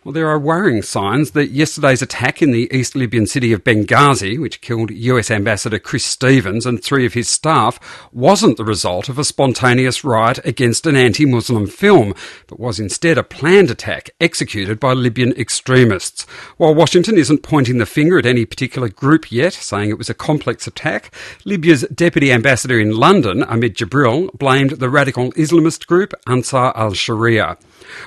Well, there are worrying signs that yesterday's attack in the East Libyan city of Benghazi, which killed US Ambassador Chris Stevens and 3 of his staff, wasn't the result of a spontaneous riot against an anti-Muslim film, but was instead a planned attack executed by Libyan extremists. While Washington isn't pointing the finger at any particular group yet, saying it was a complex attack, Libya's Deputy Ambassador in London, Ahmed Jibril, blamed the radical Islamist group Ansar al-Sharia.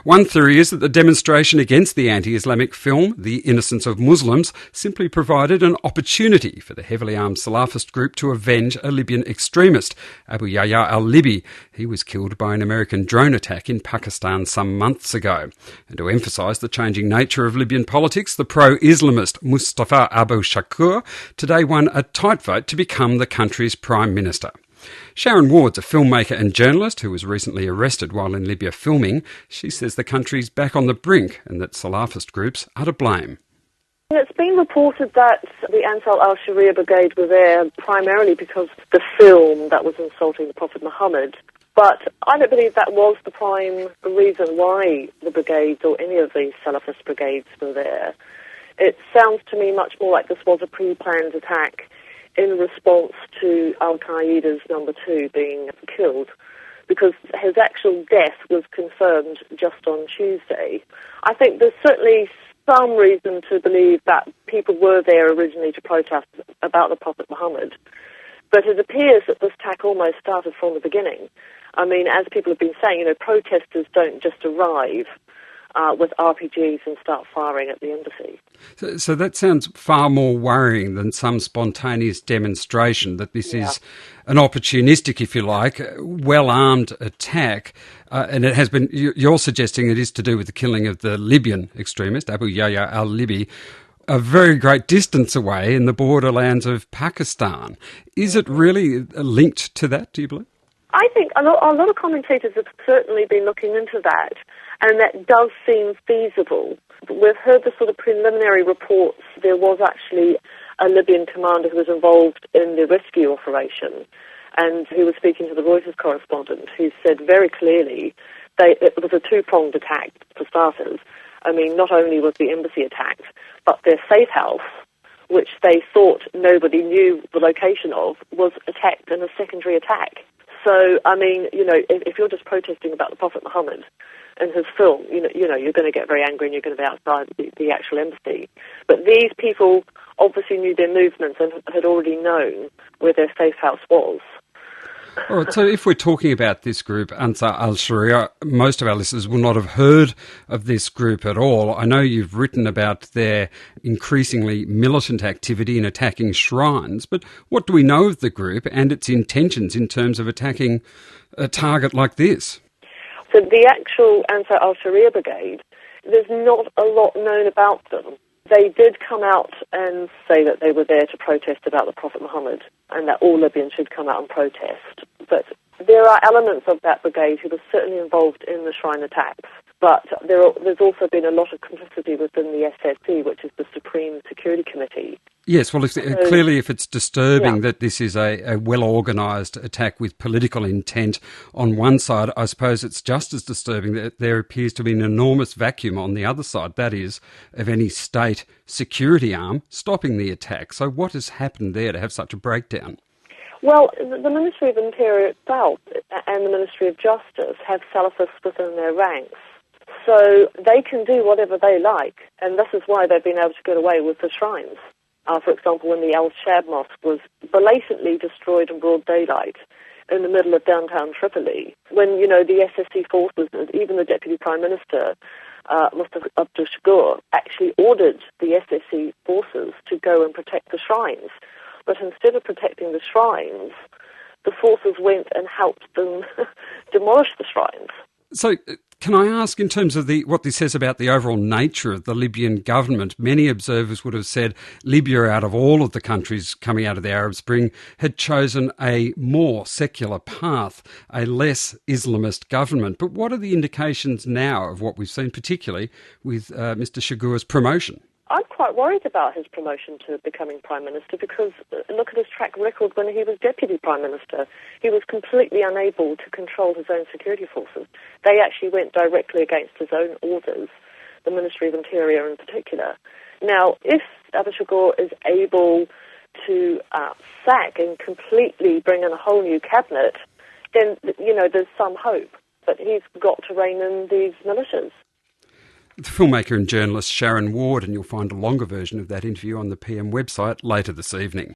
One theory is that the demonstration against the anti-Islamic film, The Innocence of Muslims, simply provided an opportunity for the heavily armed Salafist group to avenge a Libyan extremist, Abu Yahya al-Libi. He was killed by an American drone attack in Pakistan some months ago. And to emphasise the changing nature of Libyan politics, the pro-Islamist Mustafa Abu Shakur today won a tight vote to become the country's Prime Minister. Sharron Ward's a filmmaker and journalist who was recently arrested while in Libya filming. She says the country's back on the brink and that Salafist groups are to blame. It's been reported that the Ansar al-Sharia brigade were there primarily because of the film that was insulting the Prophet Muhammad. But I don't believe that was the prime reason why the brigades or any of the Salafist brigades were there. It sounds to me much more like this was a pre-planned attack in response to Al-Qaeda's number 2 being killed, because his actual death was confirmed just on Tuesday. I think there's certainly some reason to believe that people were there originally to protest about the Prophet Muhammad, but it appears that this attack almost started from the beginning. I mean, as people have been saying, protesters don't just arrive with RPGs and start firing at the embassy. So that sounds far more worrying than some spontaneous demonstration, that this is an opportunistic, if you like, well-armed attack. And it has been, you're suggesting it is to do with the killing of the Libyan extremist, Abu Yahya al-Libi, a very great distance away in the borderlands of Pakistan. Is it really linked to that, do you believe? I think a lot of commentators have certainly been looking into that, and that does seem feasible. We've heard the sort of preliminary reports. There was actually a Libyan commander who was involved in the rescue operation, and who was speaking to the Reuters correspondent, who said very clearly it was a two-pronged attack, for starters. I mean, not only was the embassy attacked, but their safe house, which they thought nobody knew the location of, was attacked in a secondary attack. So, I mean, if you're just protesting about the Prophet Muhammad and his film, you're going to get very angry and you're going to be outside the actual embassy. But these people obviously knew their movements and had already known where their safe house was. All right, so if we're talking about this group, Ansar al-Sharia, most of our listeners will not have heard of this group at all. I know you've written about their increasingly militant activity in attacking shrines, but what do we know of the group and its intentions in terms of attacking a target like this? So the actual Ansar al-Sharia brigade, there's not a lot known about them. They did come out and say that they were there to protest about the Prophet Muhammad and that all Libyans should come out and protest. But there are elements of that brigade who were certainly involved in the shrine attacks. But there's also been a lot of complicity within the SSC, which is the Supreme Security Committee. Yes, well, clearly if it's disturbing that this is a well-organised attack with political intent on one side, I suppose it's just as disturbing that there appears to be an enormous vacuum on the other side, that is, of any state security arm stopping the attack. So what has happened there to have such a breakdown? Well, the Ministry of Interior itself and the Ministry of Justice have Salafists within their ranks. So they can do whatever they like, and this is why they've been able to get away with the shrines. For example, when the Al-Shab Mosque was blatantly destroyed in broad daylight in the middle of downtown Tripoli, when, the SSC forces, even the Deputy Prime Minister, Mustafa Abdul Shakur, actually ordered the SSC forces to go and protect the shrines. But instead of protecting the shrines, the forces went and helped them demolish the shrines. So can I ask, in terms of what this says about the overall nature of the Libyan government, many observers would have said Libya, out of all of the countries coming out of the Arab Spring, had chosen a more secular path, a less Islamist government. But what are the indications now of what we've seen, particularly with Mr. Shagur's promotion? I'm quite worried about his promotion to becoming Prime Minister because look at his track record when he was Deputy Prime Minister. He was completely unable to control his own security forces. They actually went directly against his own orders. the Ministry of Interior in particular. Now, if Avishagor is able to sack and completely bring in a whole new cabinet, then, there's some hope. But he's got to rein in these militias. The filmmaker and journalist Sharron Ward, and you'll find a longer version of that interview on the PM website later this evening.